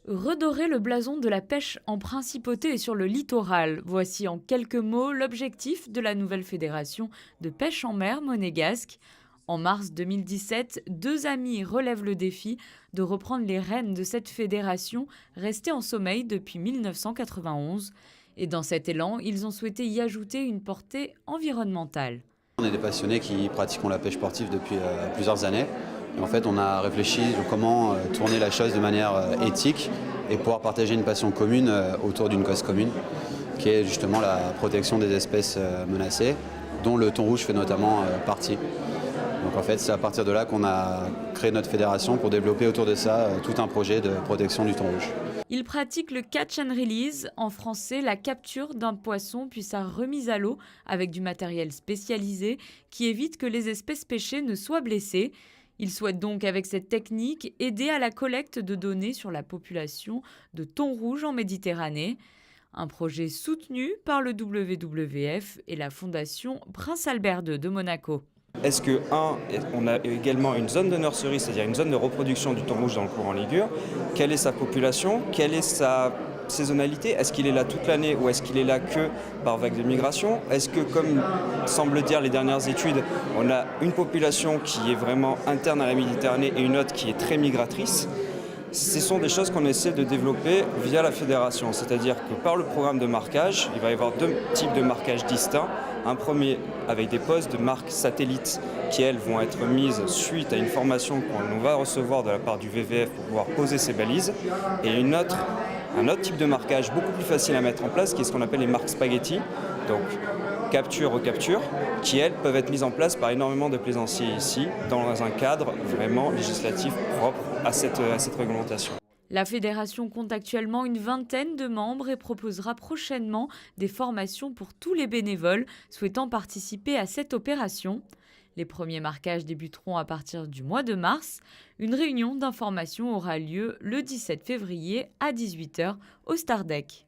Redorer le blason de la pêche en principauté et sur le littoral. Voici en quelques mots l'objectif de la nouvelle fédération de pêche en mer monégasque. En mars 2017, deux amis relèvent le défi de reprendre les rênes de cette fédération restée en sommeil depuis 1991. Et dans cet élan, ils ont souhaité y ajouter une portée environnementale. On est des passionnés qui pratiquons la pêche sportive depuis plusieurs années. Et en fait, on a réfléchi sur comment tourner la chose de manière éthique et pouvoir partager une passion commune autour d'une cause commune, qui est justement la protection des espèces menacées, dont le thon rouge fait notamment partie. Donc en fait, c'est à partir de là qu'on a créé notre fédération pour développer autour de ça tout un projet de protection du thon rouge. Ils pratiquent le catch and release, en français la capture d'un poisson puis sa remise à l'eau avec du matériel spécialisé qui évite que les espèces pêchées ne soient blessées. Ils souhaitent donc avec cette technique aider à la collecte de données sur la population de thon rouge en Méditerranée. Un projet soutenu par le WWF et la fondation Prince Albert II de Monaco. Est-ce que, on a également une zone de nurserie, c'est-à-dire une zone de reproduction du thon rouge dans le courant Ligure? Quelle est sa population? Quelle est sa saisonnalité? Est-ce qu'il est là toute l'année ou est-ce qu'il est là que par vague de migration? Est-ce que, comme semblent dire les dernières études, on a une population qui est vraiment interne à la Méditerranée et une autre qui est très migratrice? Ce sont des choses qu'on essaie de développer via la fédération, c'est-à-dire que par le programme de marquage, il va y avoir deux types de marquage distincts. Un premier avec des postes de marques satellites qui, elles, vont être mises suite à une formation qu'on va recevoir de la part du VVF pour pouvoir poser ces balises. Et un autre type de marquage beaucoup plus facile à mettre en place qui est ce qu'on appelle les marques spaghetti, donc capture, recapture, qui, elles, peuvent être mises en place par énormément de plaisanciers ici, dans un cadre vraiment législatif propre à cette réglementation. La fédération compte actuellement une vingtaine de membres et proposera prochainement des formations pour tous les bénévoles souhaitant participer à cette opération. Les premiers marquages débuteront à partir du mois de mars. Une réunion d'information aura lieu le 17 février à 18 h au Stardeck.